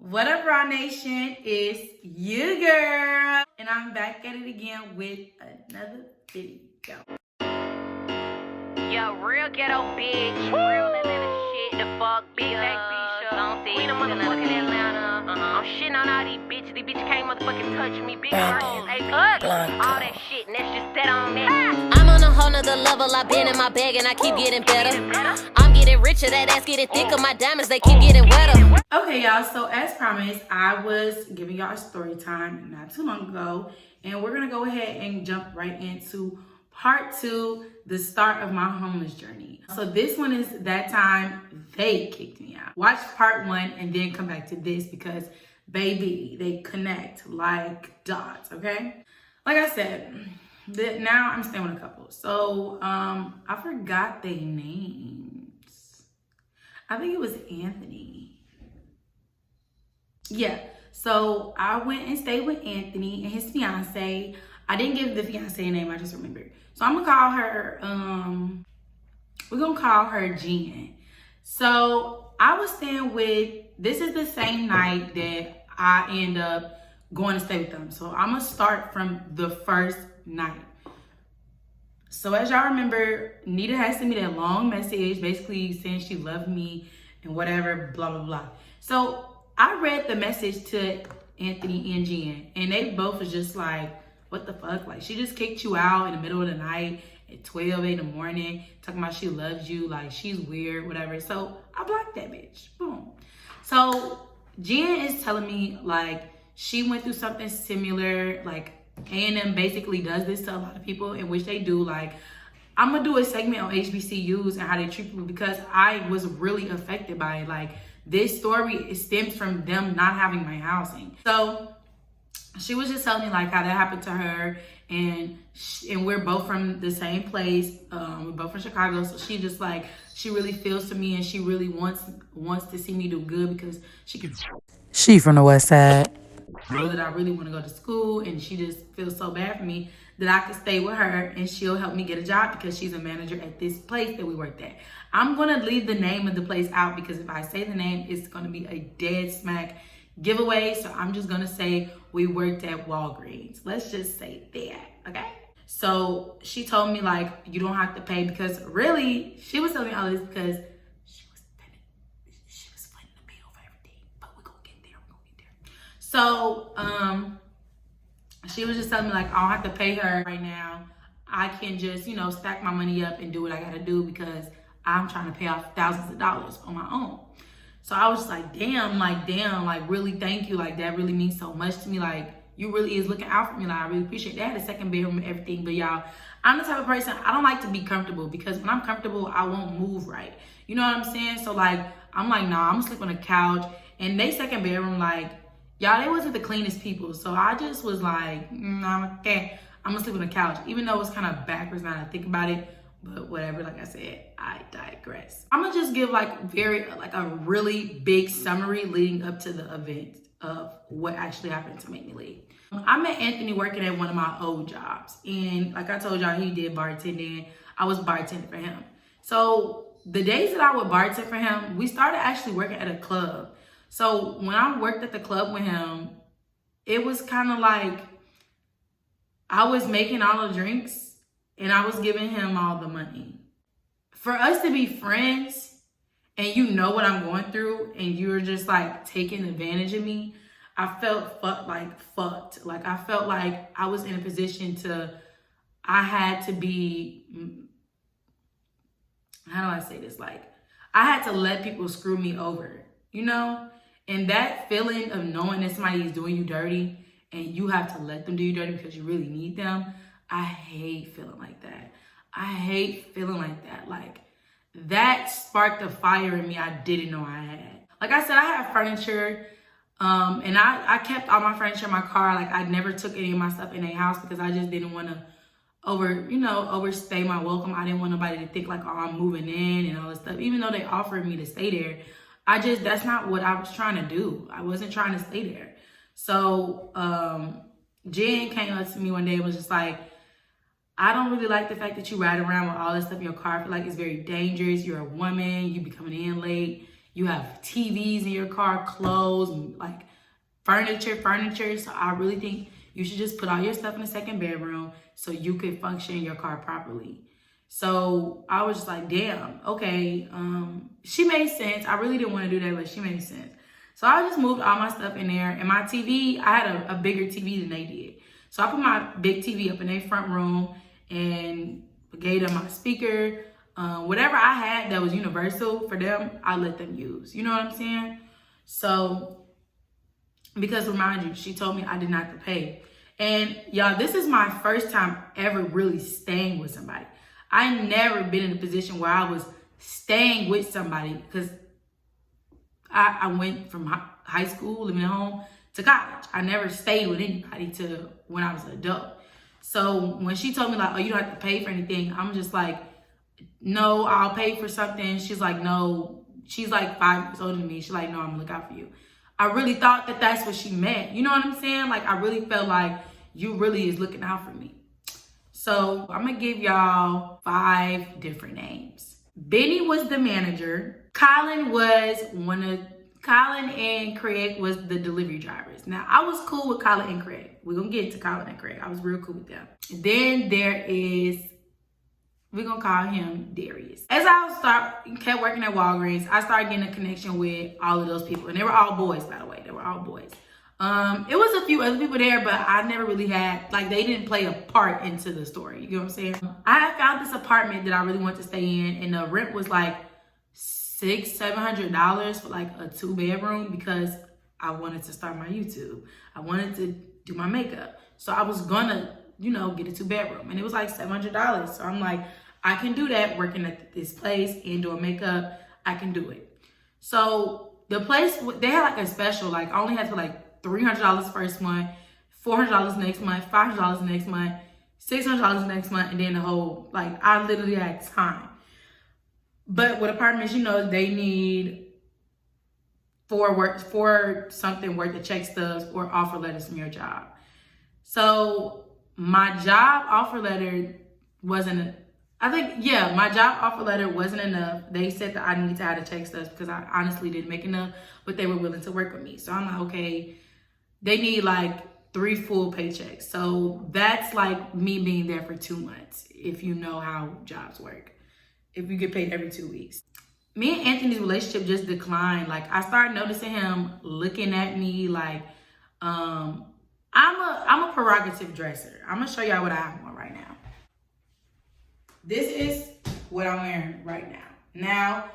What up, Raw Nation? It's you, girl. And I'm back at it again with another video. Yo, real ghetto bitch. Real Atlanta shit. The fuck, big don't see. We the motherfucking Atlanta. I'm shitting on all these bitches. These bitches can't motherfucking touch me. Big versus A plus. All that shit. And that's just that on that. I'm on a whole nother level. I've been in my bag and I keep getting better. I'm getting richer. That ass getting thicker. My diamonds, they keep getting wetter. Okay, y'all. So as promised, I was giving y'all a story time not too long ago. And we're going to go ahead and jump right into part 2, the start of my homeless journey. So this one is that time they kicked me out. Watch part 1 and then come back to this because, baby, they connect like dots, okay? Like I said, now I'm staying with a couple. So I forgot their names. I think it was Anthony. Yeah, so I went and stayed with Anthony and his fiance. I didn't give the fiance name, I just remembered. So I'm gonna call her, we're gonna call her Jen. So I was staying with, this is the same night that I end up going to stay with them. So I'm gonna start from the first night. So as y'all remember, Nita had sent me that long message, basically saying she loved me and whatever, blah, blah, blah. So I read the message to Anthony and Jen, and they both was just like, what the fuck? Like, she just kicked you out in the middle of the night at 12 in the morning, talking about she loves you, like she's weird, whatever. So I blocked that bitch, boom. So Jen is telling me like she went through something similar, like A&M basically does this to a lot of people, in which they do. Like, I'm gonna do a segment on HBCUs and how they treat people because I was really affected by it. Like, this story, it stems from them not having my housing. So she was just telling me like how that happened to her, and we're both from the same place. We're both from Chicago, so she just like, she really feels to me and she really wants to see me do good because she from the West Side. Know that I really want to go to school, and she just feels so bad for me that I could stay with her and she'll help me get a job because she's a manager at this place that we worked at. I'm gonna leave the name of the place out because if I say the name, it's gonna be a dead smack giveaway. So I'm just gonna say we worked at Walgreens. Let's just say that, okay? So she told me like, you don't have to pay, because really, she was telling me all this because she was splitting the bill for everything, but we're gonna get there, So she was just telling me like, I don't have to pay her right now. I can just, you know, stack my money up and do what I gotta do because I'm trying to pay off thousands of dollars on my own. So I was like, damn, like really thank you. Like, that really means so much to me. Like, you really is looking out for me. Like, I really appreciate that. I had a second bedroom and everything. But y'all, I'm the type of person, I don't like to be comfortable because when I'm comfortable, I won't move right. You know what I'm saying? So like, I'm like, nah, I'm gonna sleep on a couch. And they second bedroom, like, y'all, they wasn't the cleanest people. So I just was like, nah, okay, I'm gonna sleep on the couch. Even though it's kind of backwards now that I think about it. But whatever, like I said, I digress. I'm gonna just give like a really big summary leading up to the event of what actually happened to make me leave. I met Anthony working at one of my old jobs. And like I told y'all, he did bartending. I was bartending for him. So the days that I would bartend for him, we started actually working at a club. So when I worked at the club with him, it was kind of like I was making all the drinks and I was giving him all the money. For us to be friends and you know what I'm going through and you're just like taking advantage of me, I felt fucked. Like, I felt like I was in a position I had to be, how do I say this? Like, I had to let people screw me over, you know? And that feeling of knowing that somebody is doing you dirty and you have to let them do you dirty because you really need them, I hate feeling like that. I hate feeling like that. Like, that sparked a fire in me I didn't know I had. Like I said, I have furniture, and I kept all my furniture in my car. Like, I never took any of my stuff in a house because I just didn't want to overstay my welcome. I didn't want nobody to think like, oh, I'm moving in and all this stuff. Even though they offered me to stay there, that's not what I was trying to do. I wasn't trying to stay there. So Jen came up to me one day and was just like, I don't really like the fact that you ride around with all this stuff in your car. I feel like it's very dangerous. You're a woman. You be coming in late. You have TVs in your car, clothes, like furniture. So I really think you should just put all your stuff in the second bedroom so you could function in your car properly. So I was just like, damn, okay. She made sense. I really didn't want to do that, but she made sense. So I just moved all my stuff in there. And my TV, I had a bigger TV than they did. So I put my big TV up in their front room and gave them my speaker. Whatever I had that was universal for them, I let them use. You know what I'm saying? So, because remind you, she told me I didn't have to pay. And y'all, this is my first time ever really staying with somebody. I never been in a position where I was staying with somebody, because I went from high school, living at home, to college. I never stayed with anybody to when I was an adult. So when she told me like, oh, you don't have to pay for anything, I'm just like, no, I'll pay for something. She's like, no. She's like 5 years older than me. She's like, no, I'm gonna look out for you. I really thought that that's what she meant. You know what I'm saying? Like, I really felt like you really is looking out for me. So I'm gonna give y'all 5 different names. Benny was the manager. Colin and Craig was the delivery drivers. Now, I was cool with Colin and Craig. We're gonna get to Colin and Craig. I was real cool with them. Then there is, we're gonna call him Darius. As I kept working at Walgreens, I started getting a connection with all of those people. And they were all boys, by the way. They were all boys. It was a few other people there, but I never really had, like, they didn't play a part into the story. You know what I'm saying? I had found this apartment that I really wanted to stay in, and the rent was like $600-700 for like a 2-bedroom, because I wanted to start my YouTube. I wanted to do my makeup. So I was gonna, you know, get a 2-bedroom, and it was like $700. So I'm like, I can do that working at this place and doing makeup. I can do it. So the place, they had like a special, like I only had to like $300 first month, $400 next month, $500 next month, $600 next month, and then the whole, like, I literally had time. But with apartments, you know, they need 4 something worth of check stubs or offer letters from your job. So my job offer letter wasn't, my job offer letter wasn't enough. They said that I needed to have the check stubs because I honestly didn't make enough, but they were willing to work with me. So I'm like, okay, they need like 3 full paychecks. So that's like me being there for 2 months, if you know how jobs work. If you get paid every 2 weeks. Me and Anthony's relationship just declined. Like, I started noticing him looking at me like, I'm a prerogative dresser. I'm gonna show y'all what I have on right now. This is what I'm wearing right now. Now,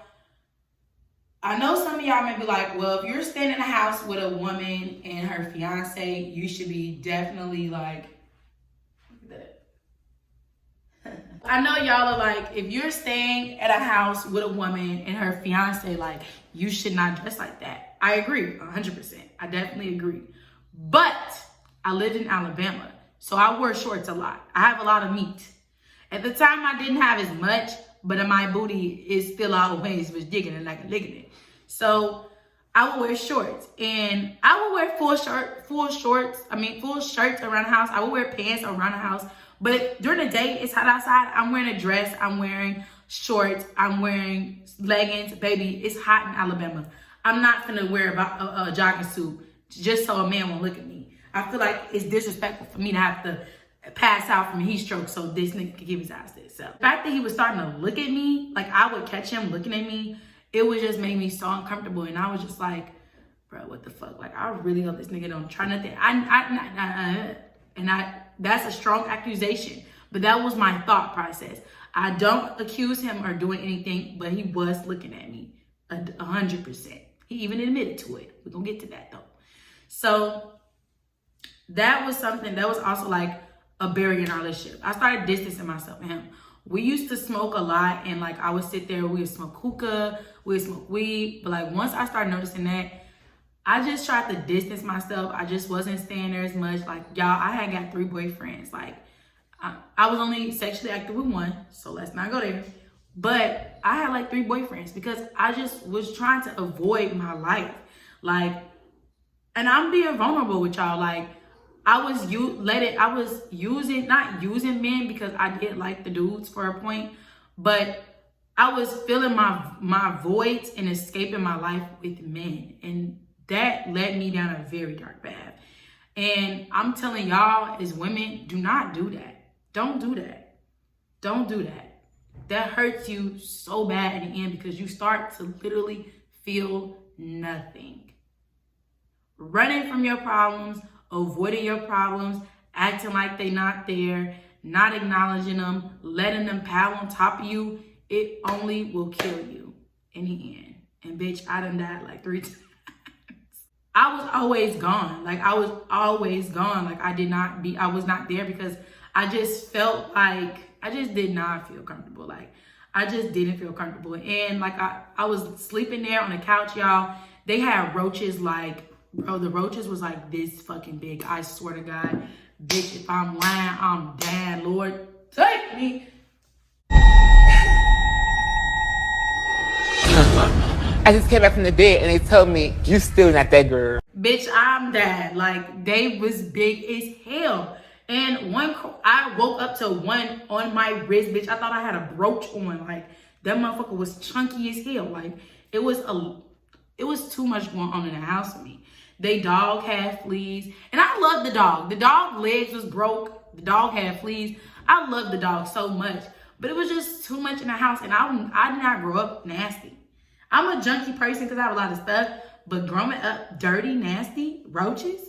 I know some of y'all may be like, well, if you're staying in a house with a woman and her fiance, you should be definitely like, look at that. I know y'all are like, if you're staying at a house with a woman and her fiance, like, you should not dress like that. I agree, 100%. I definitely agree. But I lived in Alabama, so I wore shorts a lot. I have a lot of meat. At the time, I didn't have as much, but my booty is still always was digging it like a ligging it. So I would wear shorts, and I would wear full shirts around the house. I would wear pants around the house. But during the day, it's hot outside. I'm wearing a dress. I'm wearing shorts. I'm wearing leggings. Baby, it's hot in Alabama. I'm not gonna wear a jogging suit just so a man won't look at me. I feel like it's disrespectful for me to have to pass out from a heat stroke so this nigga can keep his eyes to himself. The fact that he was starting to look at me, like I would catch him looking at me, it would just make me so uncomfortable. And I was just like, bro, what the fuck? Like, I really hope this nigga don't try nothing. That's a strong accusation, but that was my thought process. I don't accuse him or doing anything, but he was looking at me 100%. He even admitted to it. We're gonna get to that though. So that was something that was also like a barrier in our relationship. I started distancing myself from him. We used to smoke a lot, and like I would sit there, we would smoke hookah, we would smoke weed, but like once I started noticing that, I just tried to distance myself. I just wasn't staying there as much. Like, y'all, I had got 3 boyfriends. Like, I was only sexually active with 1, so let's not go there. But I had like 3 boyfriends because I just was trying to avoid my life. Like, and I'm being vulnerable with y'all. Like, I was not using men because I did like the dudes for a point, but I was filling my voids and escaping my life with men. And that led me down a very dark path. And I'm telling y'all as women, do not do that. Don't do that. Don't do that. That hurts you so bad in the end because you start to literally feel nothing. Running from your problems, avoiding your problems, acting like they're not there, not acknowledging them, letting them pile on top of you, it only will kill you in the end. And bitch, I done died like 3 times. I was always gone. Like I was always gone. Like I was not there because I just felt like I just did not feel comfortable. Like I just didn't feel comfortable. And like I was sleeping there on the couch, y'all. They had roaches like, bro, the roaches was like this fucking big. I swear to God, bitch, if I'm lying, I'm dead. Lord, take me. I just came back from the dead and they told me, you still not that girl. Bitch, I'm dead. Like, they was big as hell. And I woke up to one on my wrist, bitch. I thought I had a brooch on. Like, that motherfucker was chunky as hell. Like, it was too much going on in the house for me. They dog had fleas. And I love the dog. The dog legs was broke. The dog had fleas. I love the dog so much. But it was just too much in the house. And I did not grow up nasty. I'm a junky person because I have a lot of stuff, but growing up dirty, nasty, roaches,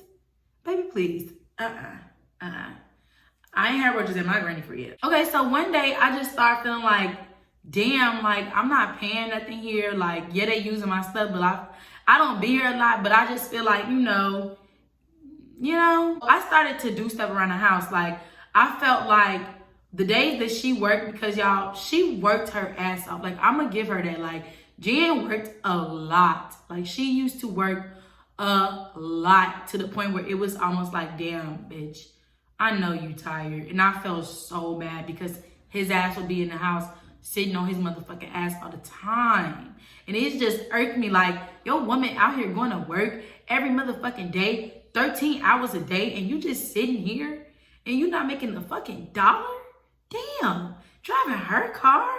baby, please. I ain't had roaches in my granny for years. Okay, so one day I just started feeling like, damn, like I'm not paying nothing here. Like, yeah, they using my stuff, but I don't be here a lot, but I just feel like, you know, I started to do stuff around the house. Like, I felt like the days that she worked, because y'all, she worked her ass off. Like, I'm gonna give her that. Like, Jen worked a lot. Like, she used to work a lot to the point where it was almost like, damn, bitch, I know you tired. And I felt so bad because his ass would be in the house sitting on his motherfucking ass all the time. And it just irked me like, your woman out here going to work every motherfucking day, 13 hours a day, and you just sitting here and you not making the fucking dollar? Damn. Driving her car?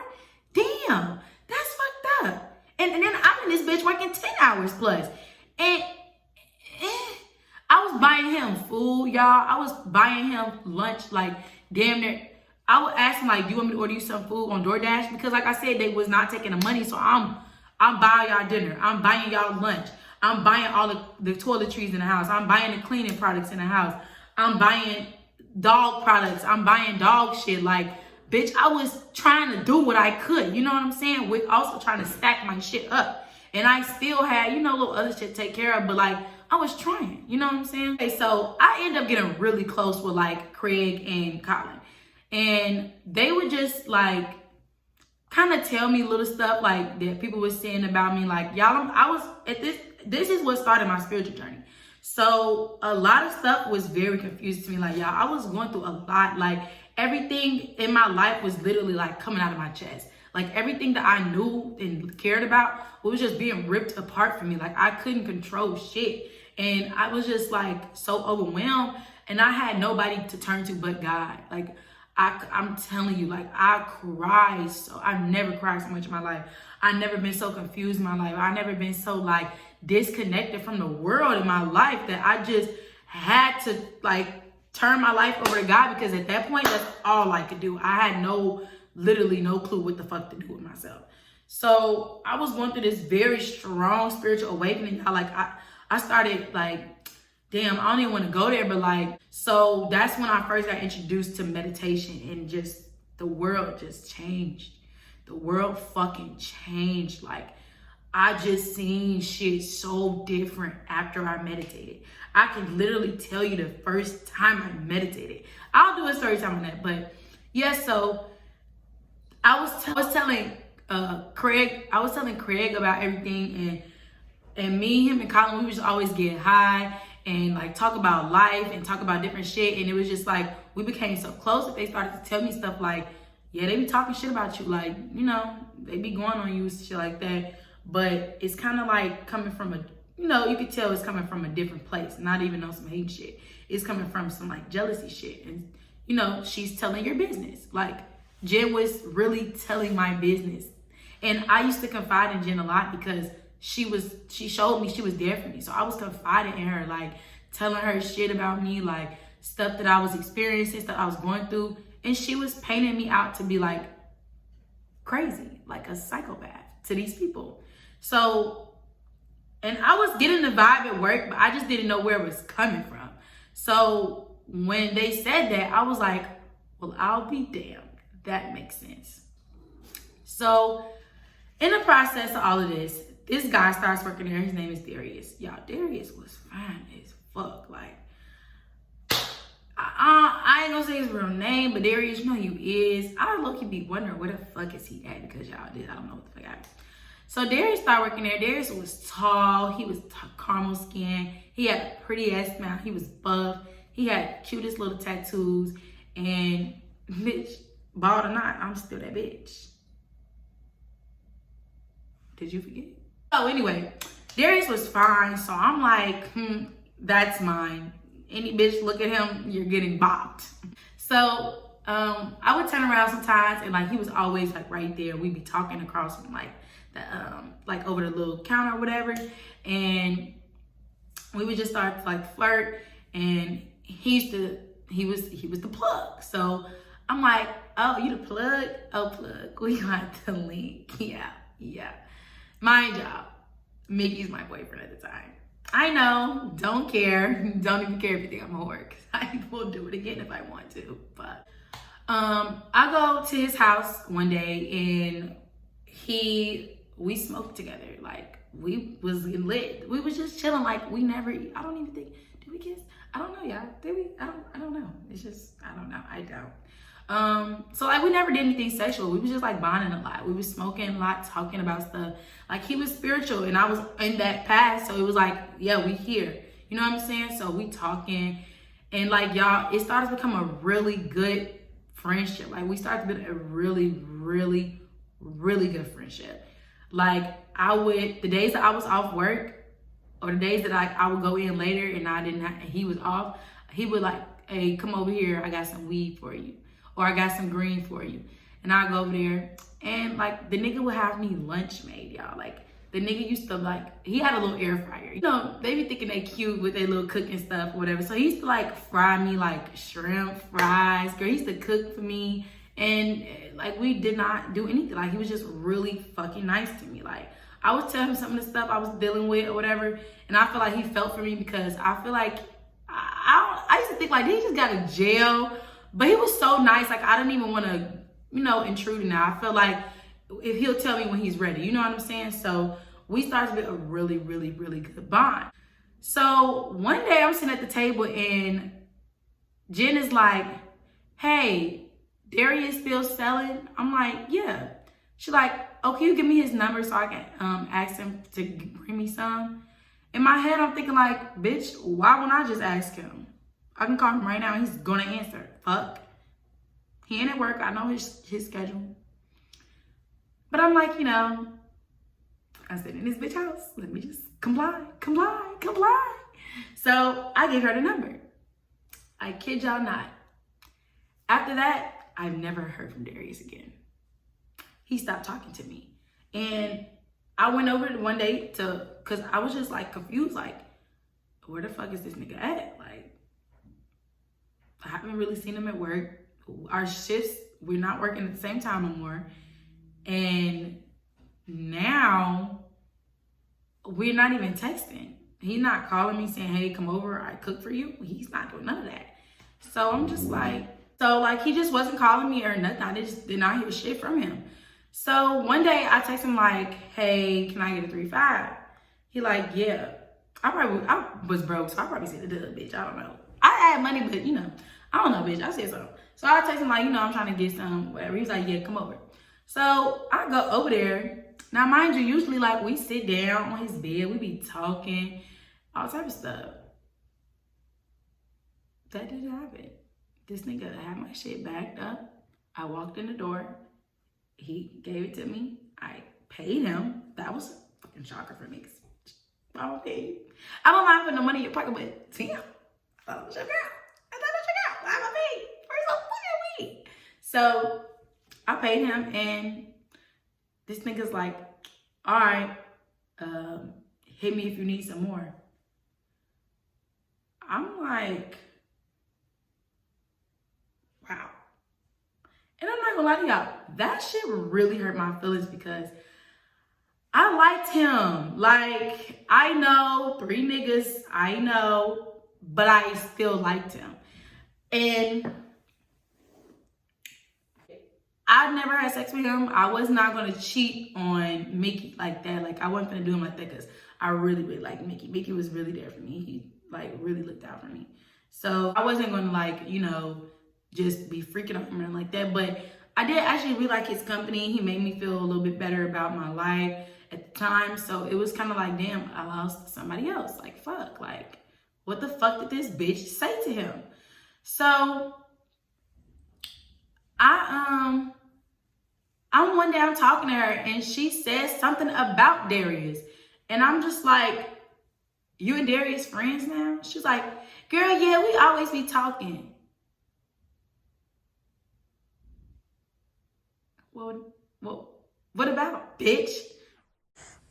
Damn. That's fucked up. And then I'm in this bitch working 10 hours plus. And I was buying him food, y'all. I was buying him lunch, like, damn near. I would ask him, like, do you want me to order you some food on DoorDash? Because, like I said, they was not taking the money. So I'm buying y'all dinner. I'm buying y'all lunch. I'm buying all the toiletries in the house. I'm buying the cleaning products in the house. I'm buying dog products. I'm buying dog shit. Like, bitch, I was trying to do what I could. You know what I'm saying? With also trying to stack my shit up. And I still had, little other shit to take care of. But, like, I was trying. You know what I'm saying? Okay, so I ended up getting really close with, like, Craig and Colin. And they would just, like, kind of tell me little stuff, like, that people were saying about me. Like, y'all, I was at this is what started my spiritual journey. So a lot of stuff was very confusing to me. Like, y'all, I was going through a lot. Like, everything in my life was literally, like, coming out of my chest. Like, everything that I knew and cared about was just being ripped apart from me. Like, I couldn't control shit. And I was just, like, so overwhelmed. And I had nobody to turn to but God. Like, I'm telling you, like, I cried. So I've never cried so much in my life. I've never been so confused in my life. I've never been so, like, disconnected from the world in my life that I just had to, like, turn my life over to God, because at that point, that's all I could do. I had literally no clue what the fuck to do with myself. So I was going through this very strong spiritual awakening. Like, I started, like, damn, I don't even want to go there, but, like, so that's when I first got introduced to meditation, and just the world just changed. The world fucking changed. Like, I just seen shit so different after I meditated. I can literally tell you the first time I meditated. I'll do a story time on that, but yeah, so I was telling Craig about everything, and me, him, and Colin, we would just always get high and, like, talk about life and talk about different shit. And it was just like, we became so close that they started to tell me stuff like, yeah, they be talking shit about you. Like, they be going on you and shit like that. But it's kind of like coming from you could tell it's coming from a different place. Not even on some hate shit. It's coming from some, like, jealousy shit. And, she's telling your business. Like, Jen was really telling my business. And I used to confide in Jen a lot because she showed me she was there for me. So I was confiding in her, like telling her shit about me, like stuff that I was experiencing, stuff I was going through. And she was painting me out to be like crazy, like a psychopath to these people. So, and I was getting the vibe at work, but I just didn't know where it was coming from. So when they said that, I was like, well, I'll be damned. That makes sense. So in the process of all of this guy starts working there. His name is Darius. Y'all, Darius was fine as fuck. Like, I ain't gonna say his real name, but Darius, you know who he is. I low-key be wondering where the fuck is he at, because y'all did. I don't know what the fuck happened. So Darius started working there. Darius was tall. He was caramel skin. He had a pretty ass smile. He was buff. He had cutest little tattoos. And bitch, bald or not, I'm still that bitch. Did you forget? Oh, anyway, Darius was fine. So I'm like, that's mine. Any bitch look at him, you're getting bopped. So I would turn around sometimes, and like he was always like right there. We'd be talking across from like the like over the little counter or whatever, and we would just start to like flirt. And he was the plug. So I'm like, oh, you the plug? Oh, plug, we got the link. Yeah. Mind y'all, Mickey's my boyfriend at the time. I know, don't care. Don't even care if you think I'm a whore, because I will do it again if I want to. But I go to his house one day, and we smoked together. Like, we was lit. We was just chilling. Like, we never, I don't even think, did we kiss? I don't know, y'all. Did we? I don't know. It's just, I don't know. I doubt. So like we never did anything sexual. We was just like bonding a lot. We was smoking a lot, talking about stuff. Like, he was spiritual and I was in that path. So it was like, yeah, we here. You know what I'm saying? So we talking, and like, y'all, it started to become a really good friendship. Like, we started to build a really, really, really good friendship. Like, the days that I was off work, or the days that I would go in later and he was off, he would like, hey, come over here. I got some weed for you. Or I got some green for you. And I go over there, and like the nigga would have me lunch made, y'all. Like, the nigga used to like, he had a little air fryer. You know, they be thinking they cute with their little cooking stuff or whatever. So he used to like fry me like shrimp, fries. Girl, he used to cook for me. And like, we did not do anything. Like, he was just really fucking nice to me. Like, I would tell him some of the stuff I was dealing with or whatever. And I feel like he felt for me, because I feel like, I used to think like, he just got to jail. But he was so nice. Like, I didn't even want to, you know, intrude now. I feel like if he'll tell me when he's ready, you know what I'm saying? So we started to build a really, really, really good bond. So one day I'm sitting at the table, and Jen is like, hey, Darius still selling? I'm like, yeah. She's like, oh, can you give me his number so I can ask him to bring me some? In my head, I'm thinking like, bitch, why wouldn't I just ask him? I can call him right now and he's gonna answer. Fuck. He ain't at work. I know his schedule. But I'm like, you know, I said, in this bitch house, let me just comply. So I gave her the number. I kid y'all not. After that, I've never heard from Darius again. He stopped talking to me. And I went over one day cause I was just like confused, like, where the fuck is this nigga at? Like, I haven't really seen him at work. Our shifts, we're not working at the same time no more. And now we're not even texting. He's not calling me saying, hey, come over, I cook for you. He's not doing none of that. So I'm just like, he just wasn't calling me or nothing. I just did not hear shit from him. So one day I text him like, hey, can I get a 3-5? He like, yeah. I was broke, so I probably said the bitch. I don't know. I had money, but you know, I don't know, bitch. I said something. So I text him like, you know, I'm trying to get some, whatever. He was like, yeah, come over. So I go over there. Now, mind you, usually like we sit down on his bed, we be talking, all type of stuff. That didn't happen. This nigga had my shit backed up. I walked in the door. He gave it to me. I paid him. That was a fucking shocker for me. I don't pay you. I don't mind putting no money in your pocket, but damn, I thought it was your girl. Why am I paid? For some fucking weed. So I paid him, and This nigga's like, all right, hit me if you need some more. I'm like, wow. And I'm not gonna lie to y'all, that shit really hurt my feelings because I liked him. Like, I know 3 niggas, I know, but I still liked him. And I never had sex with him. I was not gonna cheat on Mickey like that. Like, I wasn't gonna do him like that because I really, really liked Mickey. Mickey was really there for me. He like really looked out for me. So I wasn't gonna like, you know, just be freaking out him like that. But I did actually really like his company. He made me feel a little bit better about my life at the time. So it was kind of like, damn, I lost somebody else. Like, fuck, like, what the fuck did this bitch say to him? So one day I'm talking to her and she says something about Darius. And I'm just like, you and Darius friends now? She's like, girl, yeah, we always be talking. Well, what about, bitch?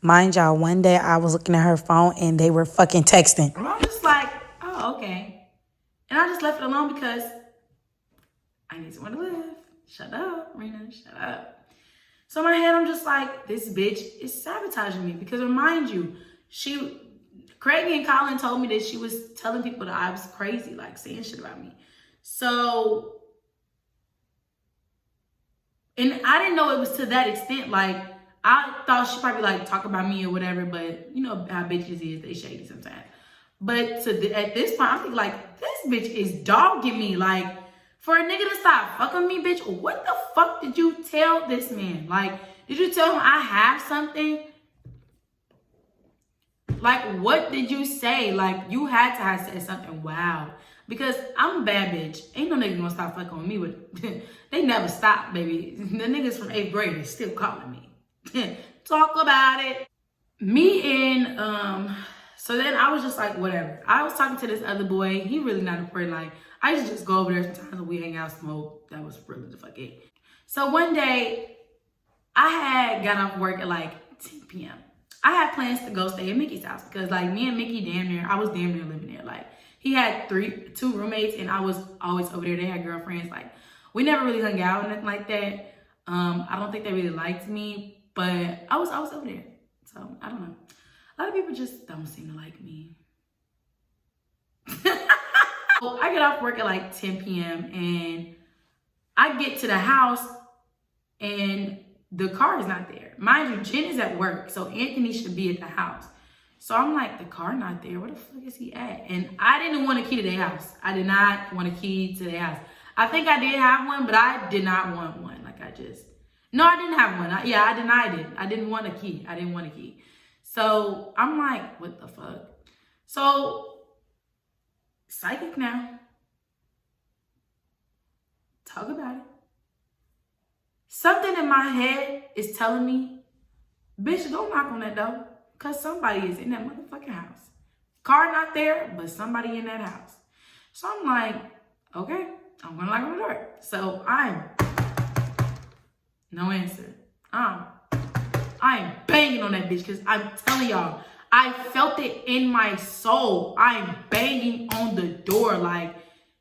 Mind y'all, one day I was looking at her phone and they were fucking texting. I'm just like, oh, okay. And I just left it alone because I need someone to live. Shut up, Rena, shut up. So in my head, I'm just like, this bitch is sabotaging me because remind you, Craig and Colin told me that she was telling people that I was crazy, like saying shit about me. So, and I didn't know it was to that extent. Like, I thought she probably like talk about me or whatever, but you know how bitches is, they shady sometimes. But at this point, I'm thinking like, this bitch is dogging me. Like, for a nigga to stop fucking me, bitch, what the fuck did you tell this man? Like, did you tell him I have something? Like, what did you say? Like, you had to have said something. Wow. Because I'm a bad bitch. Ain't no nigga gonna stop fucking with me. But they never stop, baby. The niggas from 8th grade is still calling me. Talk about it. Me and, so then I was just like, whatever. I was talking to this other boy. He really not important. Like, I used to just go over there sometimes and we hang out, smoke. That was really the fuck it. So one day, I had got off work at like 10 p.m. I had plans to go stay at Mickey's house because like me and Mickey I was damn near living there. Like, he had 2 roommates and I was always over there. They had girlfriends. Like, we never really hung out or nothing like that. I don't think they really liked me, but I was over there. So I don't know. A lot of people just don't seem to like me. So I get off work at like 10 p.m. and I get to the house and the car is not there. Mind you, Jen is at work, so Anthony should be at the house. So I'm like, the car not there. Where the fuck is he at? And I didn't want a key to their house. I did not want a key to their house. I think I did have one, but I did not want one. Like I didn't have one. I denied it. I didn't want a key. I didn't want a key. So I'm like, what the fuck? So psychic now. Talk about it. Something in my head is telling me, bitch, don't knock on that door. Because somebody is in that motherfucking house. Car not there, but somebody in that house. So I'm like, okay, I'm gonna knock on the door. So no answer. I'm banging on that bitch because I'm telling y'all, I felt it in my soul. I'm banging on the door like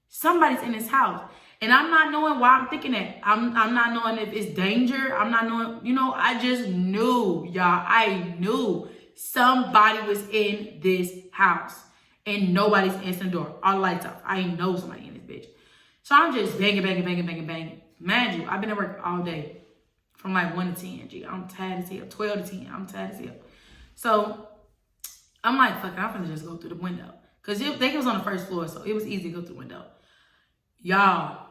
somebody's in this house. And I'm not knowing why I'm thinking that. I'm not knowing if it's danger. I'm not knowing, you know, I just knew, y'all. I knew somebody was in this house and nobody's answering the door. All the lights off. I know somebody in this bitch. So I'm just banging. Mind you, I've been at work all day from like 1 to 10. Gee, I'm tired as hell. 12 to 10. I'm tired as hell. So I'm like, fuck it, I'm gonna just go through the window. Because they was on the first floor, so it was easy to go through the window. Y'all.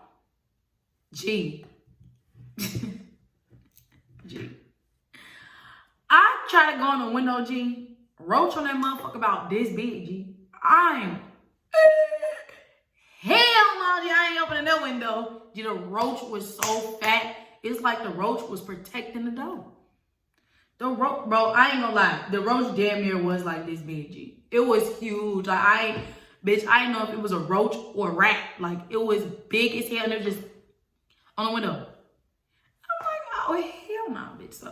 G. I try to go on the window, G. Roach on that motherfucker about this big, G. Hell no, G. I ain't opening that window. G, the roach was so fat. It's like the roach was protecting the door. The roach, bro, I ain't gonna lie. The roach damn near was like this big, G. It was huge. Like, I didn't know if it was a roach or a rat. Like, it was big as hell and it was just on the window. I'm like, oh, hell no, bitch. So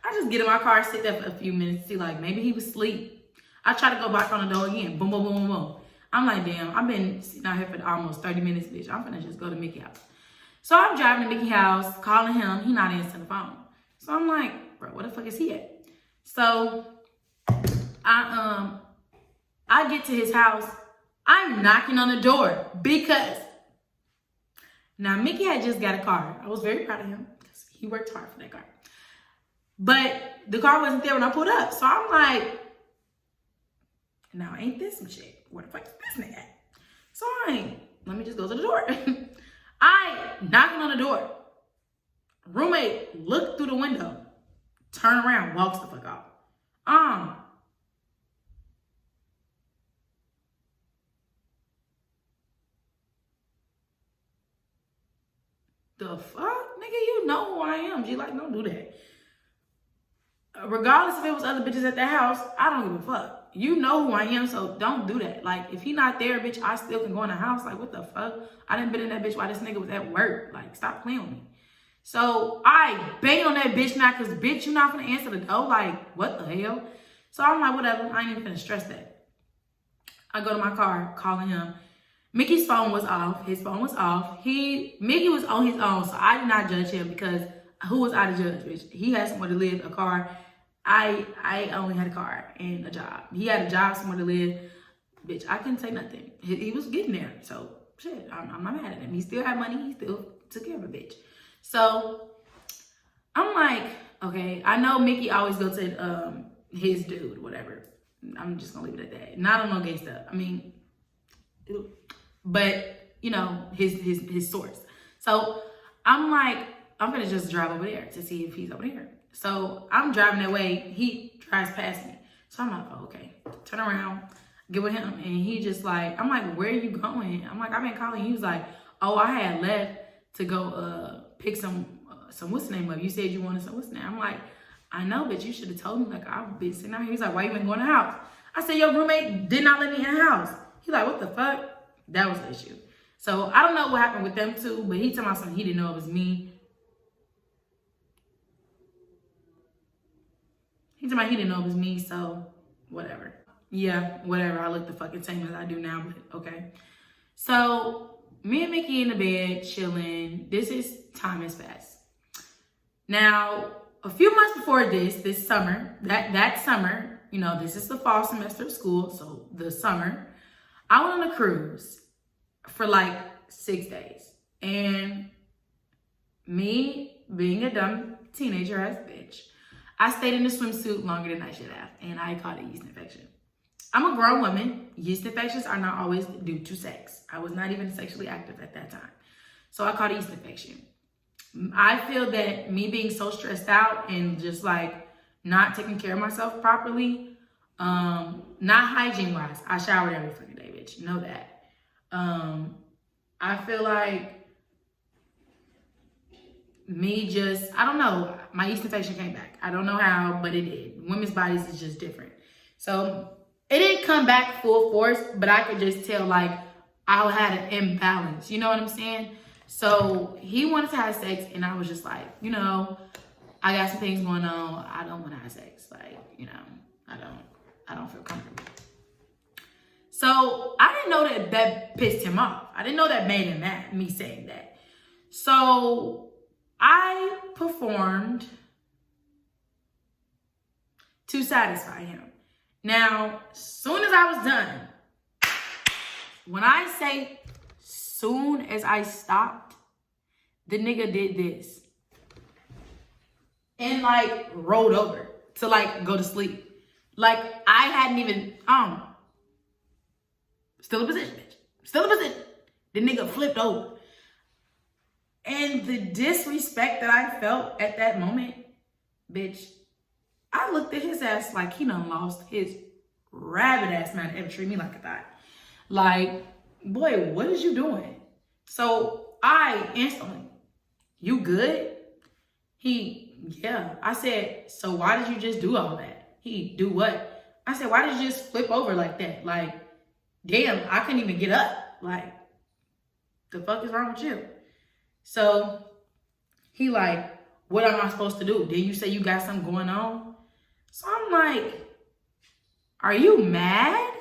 I just get in my car, sit there for a few minutes, see like maybe he was asleep. I try to go back on the door again. Boom, boom, boom, boom, boom. I'm like, damn, I've been sitting out here for almost 30 minutes, bitch. I'm finna just go to Mickey house. So I'm driving to Mickey house, calling him. He not answering the phone. So I'm like, bro, where the fuck is he at? So I get to his house. I'm knocking on the door because now Mickey had just got a car. I was very proud of him because he worked hard for that car. But the car wasn't there when I pulled up. So I'm like, now ain't this some shit? Where the fuck is this nigga at? So let me just go to the door. I knocking on the door. Roommate looked through the window, turn around, walks the fuck out. The fuck? Nigga, you know who I am. G, like, don't do that. Regardless if it was other bitches at that house, I don't give a fuck. You know who I am, so don't do that. Like, if he not there, bitch, I still can go in the house. Like, what the fuck? I done been in that bitch while this nigga was at work. Like, stop playing with me. So I bang on that bitch now because, bitch, you not gonna answer the door? Like, what the hell? So I'm like, whatever. I ain't even gonna stress that. I go to my car, calling him. Mickey's phone was off. His phone was off. Mickey was on his own, so I did not judge him because who was I to judge, bitch? He had somewhere to live, a car. I only had a car and a job. He had a job, somewhere to live. Bitch, I couldn't say nothing. He was getting there, so shit, I'm not mad at him. He still had money. He still took care of a bitch. So I'm like, okay, I know Mickey always go to his dude, whatever. I'm just gonna leave it at that. Not on no gay stuff. I mean, but you know, his source. So I'm like, I'm gonna just drive over there to see if he's over there. So I'm driving that way. He drives past me. So I'm like, oh, okay. Turn around, get with him. And he just like, I'm like, where are you going? I'm like, I've been calling. He was like, oh, I had left to go pick some what's the name of? You said you wanted some what's the name? I'm like, I know, but you should have told me. Like, I've been sitting out here. He's like, why you been going to the house? I said, your roommate did not let me in the house. He's like, what the fuck? That was the issue. So I don't know what happened with them two, but he told me something he didn't know it was me. He told me he didn't know it was me, so whatever. Yeah, whatever. I look the fucking same as I do now, but okay. So me and Mickey in the bed, chilling. Time has passed. Now, a few months before this summer, that summer, you know, this is the fall semester of school, so the summer, I went on a cruise for like 6 days. And me, being a dumb teenager ass bitch, I stayed in the swimsuit longer than I should have, and I caught a yeast infection. I'm a grown woman. Yeast infections are not always due to sex. I was not even sexually active at that time. So I caught a yeast infection. I feel that me being so stressed out and just like not taking care of myself properly, not hygiene wise, I showered every fucking day, bitch. Know that. I feel like I don't know, my yeast infection came back. I don't know how, but it did. Women's bodies is just different. So it didn't come back full force, but I could just tell like I had an imbalance. You know what I'm saying? So he wanted to have sex, and I was just like, you know, I got some things going on. I don't want to have sex. Like, you know, I don't feel comfortable. So I didn't know that pissed him off. I didn't know that made him mad, me saying that. So I performed to satisfy him. Now, soon as I was done, when I say soon as I stopped, the nigga did this. And like rolled over to like go to sleep. Like I hadn't even, still in position, bitch. Still in position. The nigga flipped over. And the disrespect that I felt at that moment, bitch, I looked at his ass like he done lost his rabbit ass man to ever treat me like a thot. Like, boy, what is you doing? So I instantly, you good? Yeah. I said, so why did you just do all that? He do what? I said, why did you just flip over like that? Like, damn, I couldn't even get up. Like, the fuck is wrong with you? So he like, what am I supposed to do? Then you say you got something going on? So I'm like, are you mad?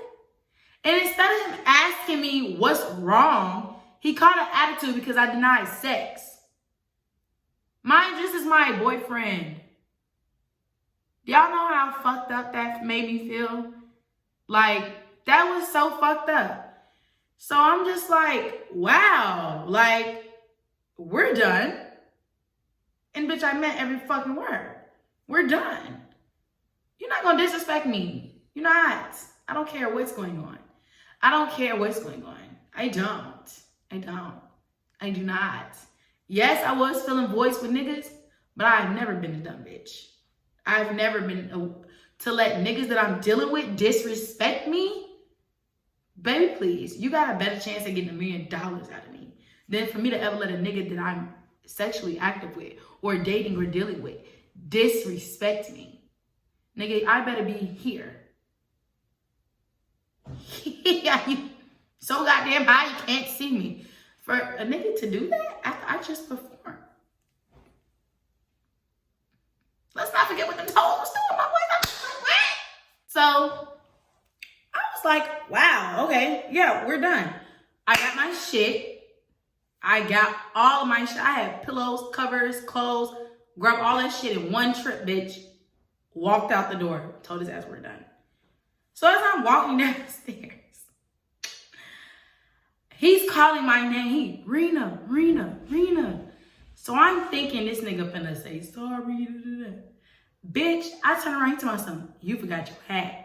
And instead of him asking me what's wrong, he caught an attitude because I denied sex. Mind you, this is my boyfriend. Y'all know how fucked up that made me feel? Like, that was so fucked up. So I'm just like, wow, like, we're done. And bitch, I meant every fucking word. We're done. You're not gonna disrespect me. You're not. I don't care what's going on. I don't care what's going on. I don't. I do not. Yes, I was feeling voice with niggas, but I've never been a dumb bitch. I've never been to let niggas that I'm dealing with disrespect me. Baby, please, you got a better chance of getting $1 million out of me than for me to ever let a nigga that I'm sexually active with or dating or dealing with disrespect me. Nigga, I better be here. Yeah, you so goddamn high you can't see me. For a nigga to do that after I just performed. Let's not forget what the toll was doing, my boy. So I was like, wow, okay, yeah, we're done. I got my shit. I got all of my shit. I had pillows, covers, clothes, grabbed all that shit in one trip, bitch. Walked out the door, told his ass we're done. So as I'm walking down the stairs, he's calling my name. Rena. So I'm thinking this nigga finna say sorry. Bitch, I turn around to myself. You forgot your hat.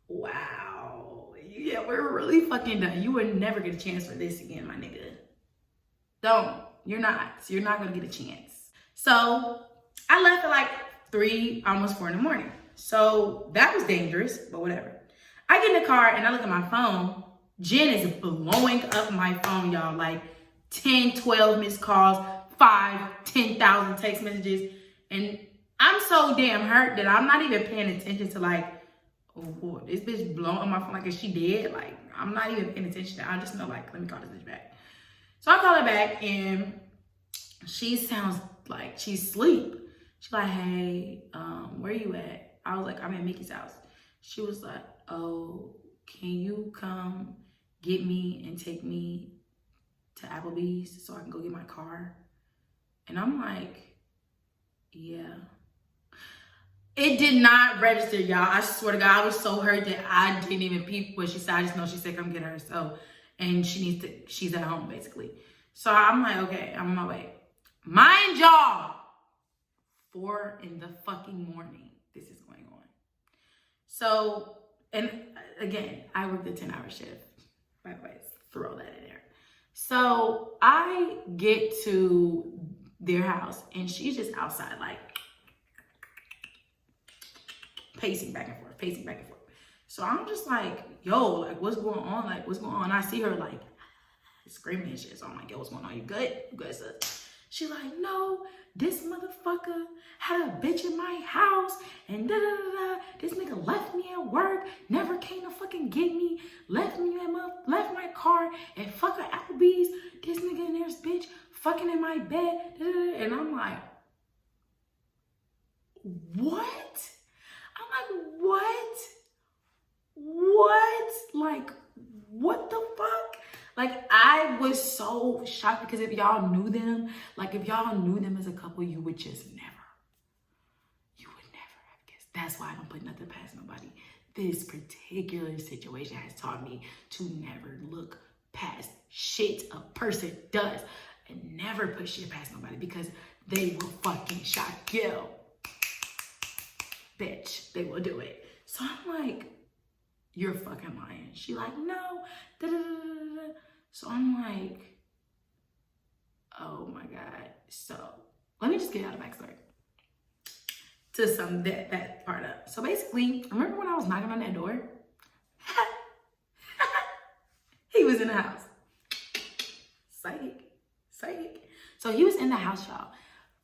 Wow. Yeah, we're really fucking done. You would never get a chance for this again, my nigga. Don't. You're not. You're not gonna get a chance. So I left at like 3, almost 4 in the morning. So that was dangerous, but whatever. I get in the car and I look at my phone. Jen is blowing up my phone, y'all. Like 10, 12 missed calls, 5, 10,000 text messages. And I'm so damn hurt that I'm not even paying attention to like, oh, this bitch blowing up my phone like, is she dead? Like, I'm not even paying attention to that. I just know like, let me call this bitch back. So I call her back and she sounds like she's asleep. She's like, hey, where you at? I was like, I'm at Mickey's house. She was like, oh, can you come get me and take me to Applebee's so I can go get my car? And I'm like, yeah. It did not register, y'all. I swear to God, I was so hurt that I didn't even peep what she said. I just know she said come get her. So, and she's at home basically. So I'm like, okay, I'm on my way. Mind y'all, 4 in the fucking morning, this is going on. So, and again, I worked a 10-hour shift. By the way, throw that in there. So I get to their house and she's just outside, like pacing back and forth. So I'm just like, yo, like what's going on? Like what's going on? I see her like screaming and shit. So I'm like, yo, what's going on? You good? You good, sis? She like, no, this motherfucker had a bitch in my house and da-da-da-da. This nigga left me at work, never came to fucking get me, left my car at fucking Applebee's. This nigga and there's bitch fucking in my bed. Da-da-da. And I'm like, what? I'm like, what? What? Like, what the fuck? Like, I was so shocked because if y'all knew them, like if y'all knew them as a couple, you would never have guessed. That's why I don't put nothing past nobody. This particular situation has taught me to never look past shit a person does and never put shit past nobody because they will fucking shock you. Bitch, they will do it. So I'm like, you're fucking lying. She like, no, da-da-da-da-da. So I'm like, oh my God. So let me just get out of backstory to sum that part up. So basically, remember when I was knocking on that door? He was in the house. Psychic. So he was in the house, y'all,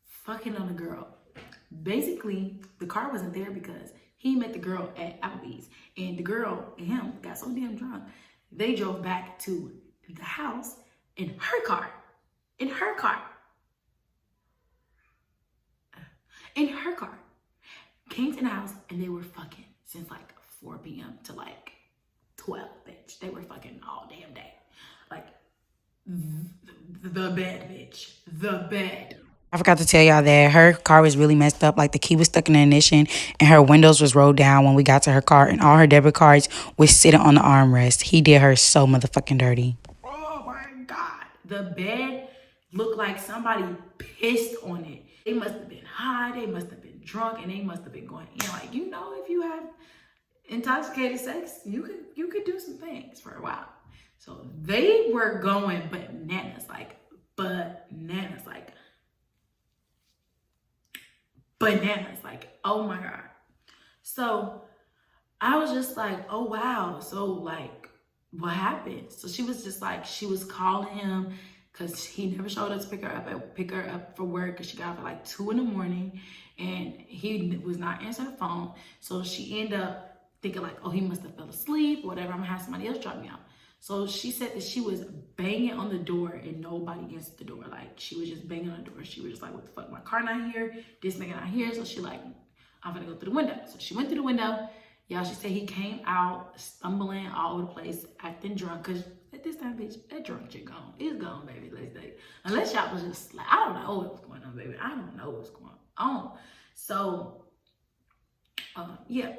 fucking on a girl. Basically, the car wasn't there because he met the girl at Applebee's. And the girl and him got so damn drunk, they drove back to the house in her car. In her car. In her car. Came to the house and they were fucking since like 4 p.m. to like 12, bitch. They were fucking all damn day. Like, the bed, bitch. The bed. I forgot to tell y'all that her car was really messed up. Like the key was stuck in the ignition and her windows was rolled down when we got to her car and all her debit cards was sitting on the armrest. He did her so motherfucking dirty. Oh my God. The bed looked like somebody pissed on it. They must have been high, they must have been drunk, and they must have been going in. Like, you know, if you have intoxicated sex, you could do some things for a while. So they were going bananas, like bananas, like, oh my God. So I was just like, oh wow. So like, what happened? So she was just like, she was calling him because he never showed up to pick her up for work because she got up at like 2 a.m. and he was not answering the phone. So she ended up thinking like, oh, he must have fell asleep or whatever. I'm gonna have somebody else drop me off. So she said that she was banging on the door and nobody answered the door. Like, she was just banging on the door. She was just like, what the fuck, my car not here? This nigga not here. So she like, I'm gonna go through the window. So she went through the window. Y'all, she said he came out stumbling all over the place, acting drunk. Cause at this time, bitch, that drunk shit gone. It's gone, baby. Let's say. Unless y'all was just like, I don't know what was going on, baby. I don't know what's going on. So, yeah.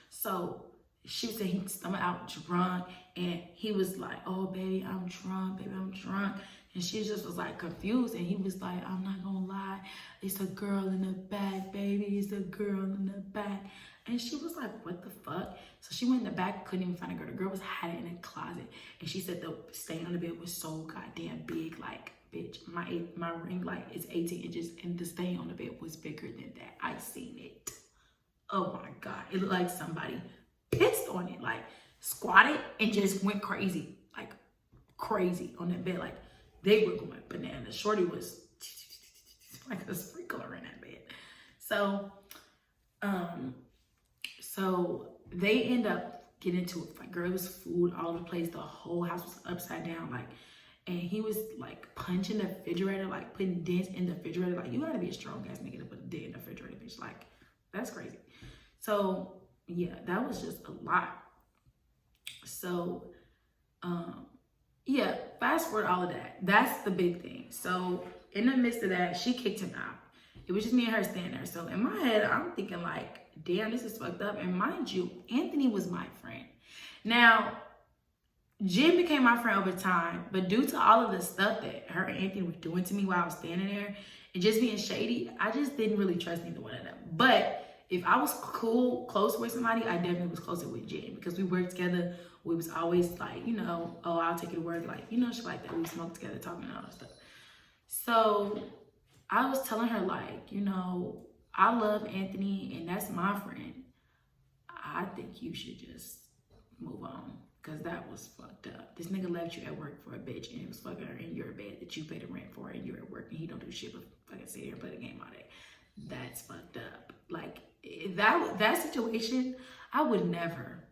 So she said he stumbled out drunk and he was like, oh, baby, I'm drunk, baby, I'm drunk. And she just was like confused. And he was like, I'm not gonna lie. It's a girl in the back, baby. It's a girl in the back. And she was like, what the fuck? So she went in the back, couldn't even find a girl. The girl was hiding in a closet. And she said the stain on the bed was so goddamn big. Like, bitch, my ring light is 18 inches and the stain on the bed was bigger than that. I seen it. Oh my God. It looked like somebody pissed on it. Like, squatted and just went crazy. Like, crazy on that bed. Like, they were going bananas. Shorty was like a sprinkler in that bed. So, so they end up getting into it. Like, girl, it was food all over the place. The whole house was upside down. Like, and he was like punching the refrigerator, like putting dents in the refrigerator. Like, you gotta be a strong ass nigga to put a dent in the refrigerator, bitch. Like, that's crazy. So yeah, that was just a lot. So, yeah, fast forward all of that. That's the big thing. So in the midst of that, she kicked him out. It was just me and her standing there. So in my head, I'm thinking like, damn, this is fucked up. And mind you, Anthony was my friend. Now, Jen became my friend over time, but due to all of the stuff that her and Anthony were doing to me while I was standing there and just being shady, I just didn't really trust neither one of them. But if I was close with somebody, I definitely was closer with Jen because we worked together. We was always like, you know, oh, I'll take you to work. Like, you know, shit like that. We smoked together, talking and all that stuff. So I was telling her like, you know, I love Anthony and that's my friend. I think you should just move on because that was fucked up. This nigga left you at work for a bitch and it was fucking her in your bed that you paid the rent for and you're at work and he don't do shit but fucking sit here and play the game all day. That's fucked up. Like, that situation, I would never.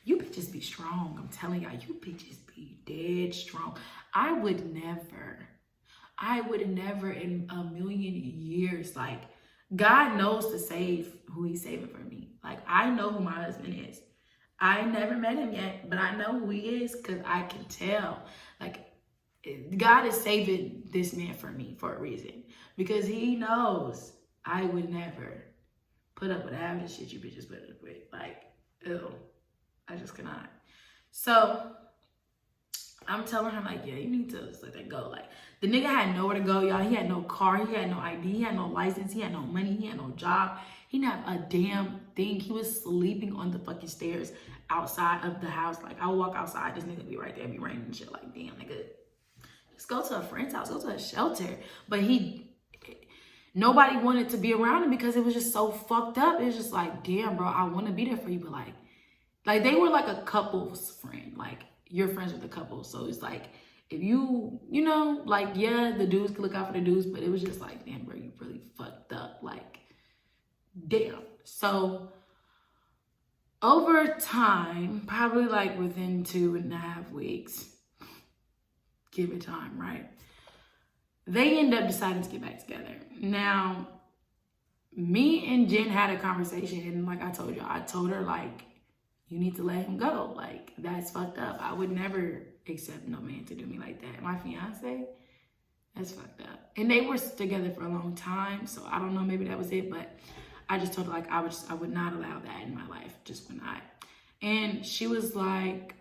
You bitches be strong. I'm telling y'all, you bitches be dead strong. I would never in a million years. Like, God knows to save who he's saving for me. Like, I know who my husband is. I never met him yet, but I know who he is because I can tell. Like, God is saving this man for me for a reason because he knows I would never put up with half the shit you bitches put up with. Like, ew, I just cannot. So I'm telling her like, yeah, you need to just let that go. Like, the nigga had nowhere to go, y'all. He had no car, he had no ID, he had no license, he had no money, he had no job. He didn't have a damn thing. He was sleeping on the fucking stairs outside of the house. Like, I would walk outside, this nigga be right there, be raining and shit. Like, damn, nigga, just go to a friend's house, go to a shelter. But nobody wanted to be around him because it was just so fucked up. It was just like, damn, bro, I want to be there for you. But like they were like a couple's friend. Like, you're friends with the couple. So it's like, if you know, like, yeah, the dudes could look out for the dudes, but it was just like, damn, bro, you really fucked up. Like, damn. So over time, probably like within 2.5 weeks, give it time, right? They end up deciding to get back together. Now, me and Jen had a conversation, and like I told you, I told her, like, you need to let him go. Like, that's fucked up. I would never accept no man to do me like that. My fiance, that's fucked up. And they were together for a long time, so I don't know, maybe that was it, but I just told her, like, I would not allow that in my life, just would not. And she was like,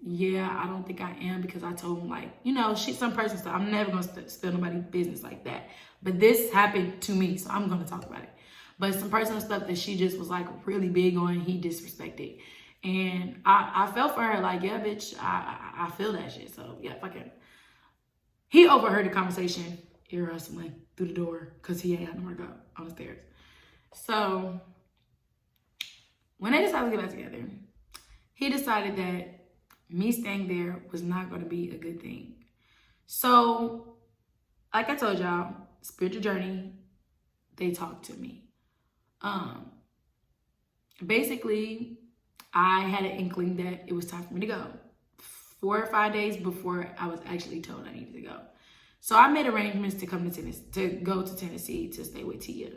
yeah, I don't think I am, because I told him, like, you know, she's some person, so I'm never gonna steal nobody's business like that. But this happened to me, so I'm gonna talk about it. But some personal stuff that she just was like really big on, he disrespected. And I felt for her, like, yeah, bitch, I feel that shit. So yeah, fucking. He overheard the conversation, ear hustling through the door, because he ain't had nowhere to go on the stairs. So when they decided to get back together, he decided that me staying there was not going to be a good thing. So, like I told y'all, spiritual journey, they talked to me. Basically, I had an inkling that it was time for me to go. 4 or 5 days before I was actually told I needed to go. So I made arrangements to come to Tennessee, to go to Tennessee to stay with Tia.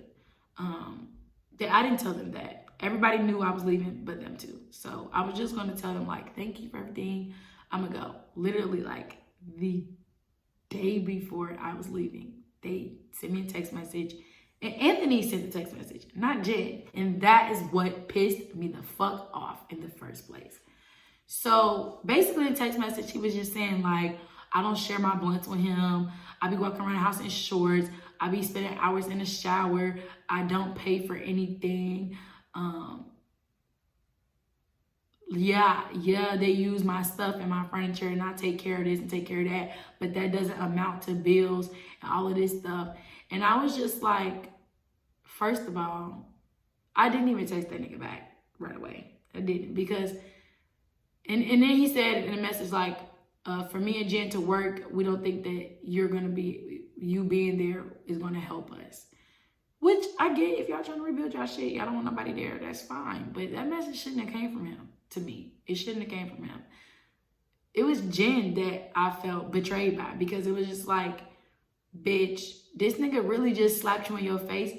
I didn't tell them that. Everybody knew I was leaving but them too. So I was just going to tell them, like, thank you for everything. I'm going to go. Literally, like, the day before I was leaving, they sent me a text message. And Anthony sent the text message, not Jen. And that is what pissed me the fuck off in the first place. So basically in the text message, he was just saying, like, I don't share my blunts with him. I be walking around the house in shorts. I be spending hours in the shower. I don't pay for anything. Yeah, they use my stuff and my furniture, and I take care of this and take care of that, but that doesn't amount to bills and all of this stuff. And I was just like, first of all, I didn't even text that nigga back right away. I didn't, because, and then he said in a message, like, for me and Jen to work, we don't think that you being there is going to help us. Which I get, if y'all trying to rebuild y'all shit, y'all don't want nobody there, that's fine. But that message shouldn't have came from him, to me. It shouldn't have came from him. It was Jen that I felt betrayed by, because it was just like, bitch, this nigga really just slapped you in your face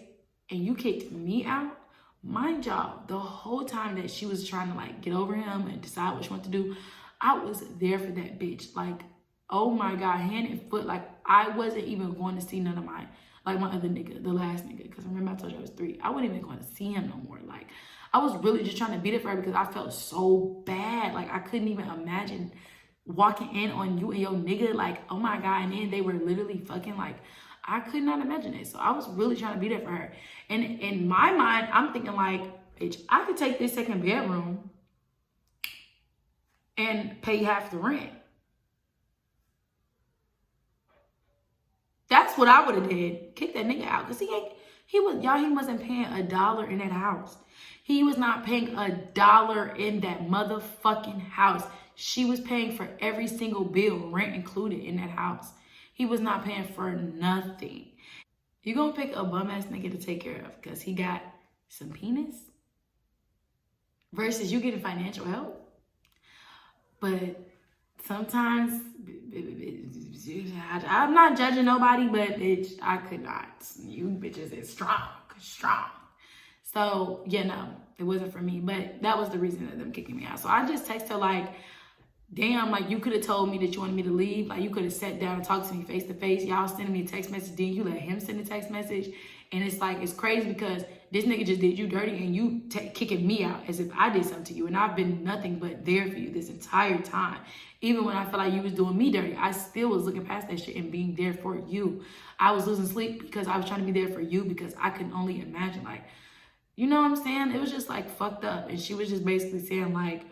and you kicked me out? Mind y'all, the whole time that she was trying to, like, get over him and decide what she wanted to do, I was there for that bitch. Like, oh my God, hand and foot. Like, I wasn't even going to see none of my other nigga, the last nigga, because remember I told you I was 3. I wasn't even going to see him no more. Like, I was really just trying to beat it for her because I felt so bad. Like, I couldn't even imagine walking in on you and your nigga. Like, oh my God. And then they were literally fucking. Like, I could not imagine it. So I was really trying to beat it for her. And in my mind, I'm thinking, like, bitch, I could take this second bedroom and pay half the rent. That's what I would have did. Kick that nigga out. Because he wasn't paying $1 in that house. He was not paying $1 in that motherfucking house. She was paying for every single bill, rent included, in that house. He was not paying for nothing. You gonna pick a bum ass nigga to take care of because he got some penis? Versus you getting financial help? But sometimes, I'm not judging nobody, but bitch, I could not. You bitches is strong. So, yeah, no, it wasn't for me. But that was the reason of them kicking me out. So I just texted her, like, damn, like, you could have told me that you wanted me to leave. Like, you could have sat down and talked to me face to face. Y'all sending me a text message. Then you let him send a text message. And it's like, it's crazy because this nigga just did you dirty and you kicking me out as if I did something to you. And I've been nothing but there for you this entire time. Even when I felt like you was doing me dirty, I still was looking past that shit and being there for you. I was losing sleep because I was trying to be there for you because I can only imagine, like, you know what I'm saying? It was just, like, fucked up. And she was just basically saying, like,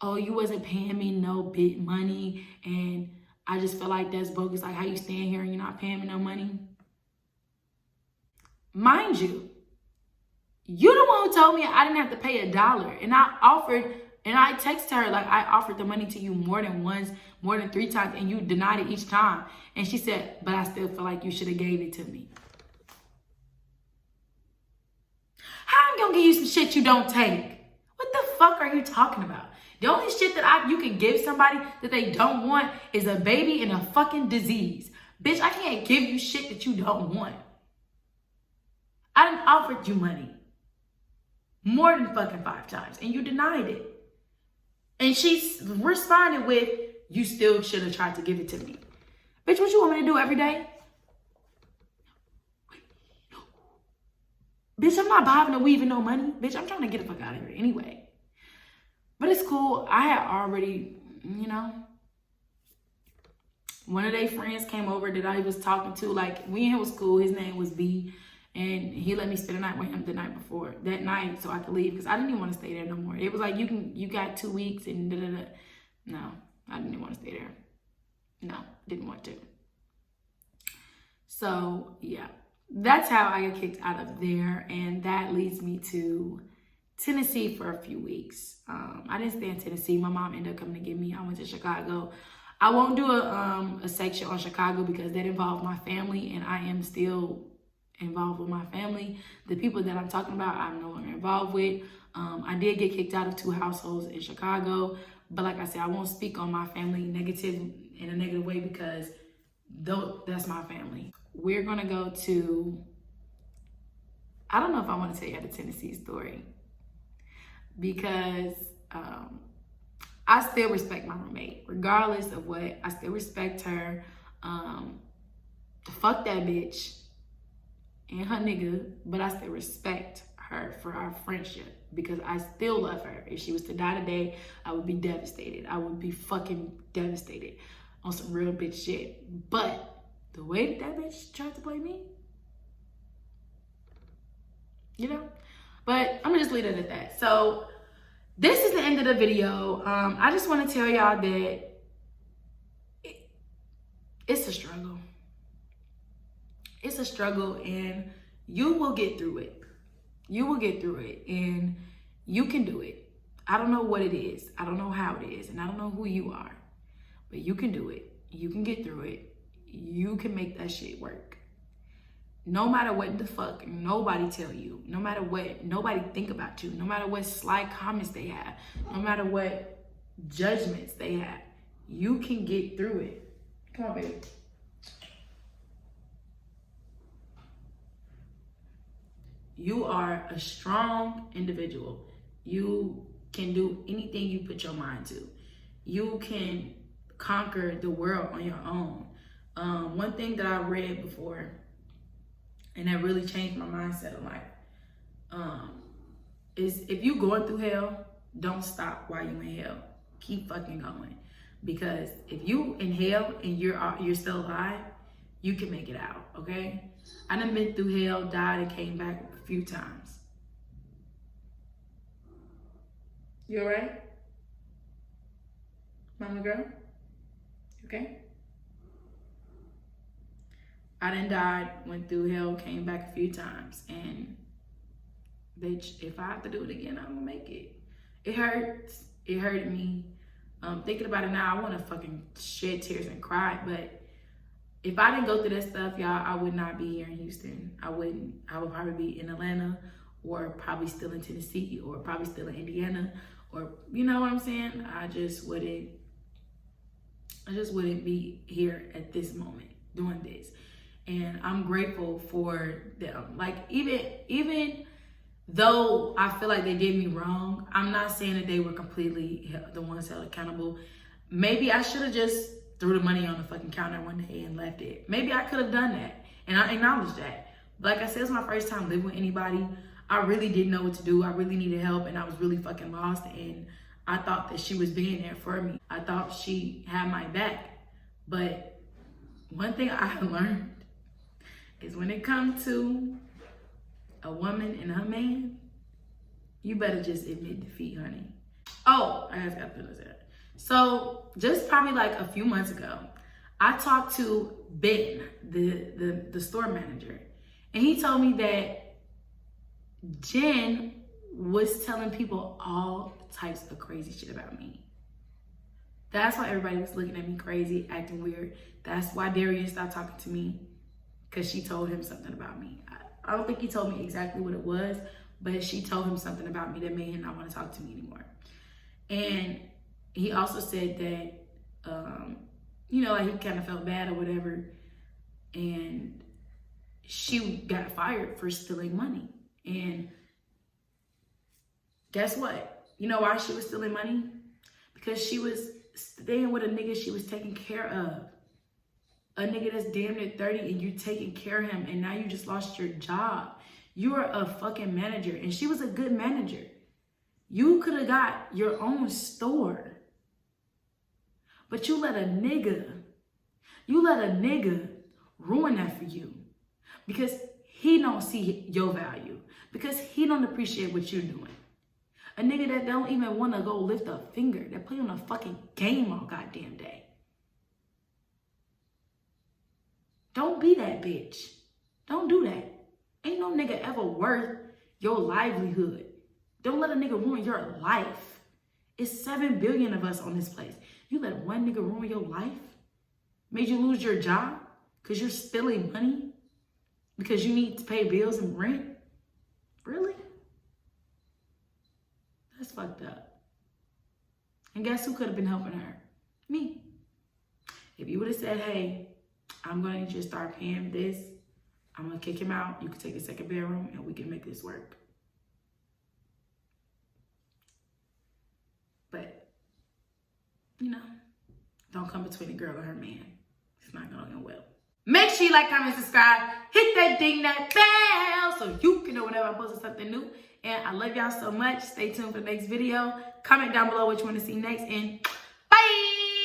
oh, you wasn't paying me no big money. And I just feel like that's bogus. Like, how you stand here and you're not paying me no money? Mind you, you the one who told me I didn't have to pay $1. And I texted her, like, I offered the money to you more than once, more than 3 times, and you denied it each time. And she said, but I still feel like you should have gave it to me. How I'm gonna give you some shit you don't take? What the fuck are you talking about? The only shit that you can give somebody that they don't want is a baby and a fucking disease. Bitch, I can't give you shit that you don't want. I done offered you money more than fucking 5 times and you denied it. And she responded with, you still should have tried to give it to me. Bitch, what you want me to do every day? Bitch, I'm not bobbing or weaving no money. Bitch, I'm trying to get the fuck out of here anyway. But it's cool. I had already, you know, one of their friends came over that I was talking to. Like, we and him was cool. His name was B. And he let me spend the night with him the night before. That night, so I could leave. Because I didn't even want to stay there no more. It was like, you got 2 weeks and da-da-da. No, I didn't even want to stay there. No, didn't want to. So, yeah. That's how I got kicked out of there. And that leads me to Tennessee for a few weeks. I didn't stay in Tennessee. My mom ended up coming to get me. I went to Chicago. I won't do a section on Chicago because that involved my family, and I am still involved with my family. The people that I'm talking about, I'm no longer involved with. I did get kicked out of 2 households in Chicago, but like I said, I won't speak on my family in a negative way because that's my family. We're gonna go to, I don't know if I want to tell you the Tennessee story because I still respect my roommate. Regardless of what, I still respect her. Fuck that bitch and her nigga, but I still respect her for our friendship because I still love her. If she was to die today, I would be devastated. I would be fucking devastated on some real bitch shit. But the way that bitch tried to play me, you know? But I'm gonna just leave it at that. So this is the end of the video. I just want to tell y'all that it's a struggle. It's a struggle and you will get through it. You will get through it and you can do it. I don't know what it is. I don't know how it is. And I don't know who you are. But you can do it. You can get through it. You can make that shit work. No matter what the fuck nobody tell you, no matter what nobody think about you, no matter what sly comments they have, no matter what judgments they have, you can get through it. Come on, baby. You are a strong individual. You can do anything you put your mind to. You can conquer the world on your own. One thing that I read before, and that really changed my mindset of life, is if you going through hell, don't stop while you in hell. Keep fucking going. Because if you in hell and you're still alive, you can make it out, okay? I done been through hell, died, and came back a few times. You all right? Mama girl? Okay? I done died, went through hell, came back a few times. And bitch, if I have to do it again, I'm gonna make it. It hurts. It hurted me. Thinking about it now, I wanna fucking shed tears and cry. But if I didn't go through that stuff, y'all, I would not be here in Houston. I wouldn't. I would probably be in Atlanta or probably still in Tennessee or probably still in Indiana or, you know what I'm saying? I just wouldn't be here at this moment doing this. And I'm grateful for them. Like, even though I feel like they did me wrong, I'm not saying that they were completely the ones held accountable. Maybe I should have just threw the money on the fucking counter one day and left it. Maybe I could have done that. And I acknowledge that. But like I said, it was my first time living with anybody. I really didn't know what to do. I really needed help and I was really fucking lost. And I thought that she was being there for me. I thought she had my back. But one thing I learned is when it comes to a woman and her man, you better just admit defeat, honey. Oh, I just got to finish that. So just probably like a few months ago, I talked to Ben, the store manager, and he told me that Jen was telling people all types of crazy shit about me. That's why everybody was looking at me crazy, acting weird. That's why Darian stopped talking to me, because she told him something about me. I don't think he told me exactly what it was, but she told him something about me that made him not want to talk to me anymore. And he also said that, you know, like he kind of felt bad or whatever. And she got fired for stealing money. And guess what? You know why she was stealing money? Because she was staying with a nigga she was taking care of. A nigga that's damn near 30 and you taking care of him, and now you just lost your job. You are a fucking manager, and she was a good manager. You could have got your own store. But you let a nigga ruin that for you. Because he don't see your value. Because he don't appreciate what you're doing. A nigga that don't even want to go lift a finger. That play on a fucking game all goddamn day. Don't be that bitch. Don't do that. Ain't no nigga ever worth your livelihood. Don't let a nigga ruin your life. It's 7 billion of us on this place. You let one nigga ruin your life? Made you lose your job? Because you're stealing money? Because you need to pay bills and rent? Really? That's fucked up. And guess who could have been helping her? Me. If you would have said, hey, I'm going to need you to start paying this. I'm going to kick him out. You can take a second bedroom and we can make this work. But, you know, don't come between a girl and her man. It's not going to end well. Make sure you like, comment, subscribe. Hit that ding, that bell so you can know whenever I post something new. And I love y'all so much. Stay tuned for the next video. Comment down below what you want to see next. And bye!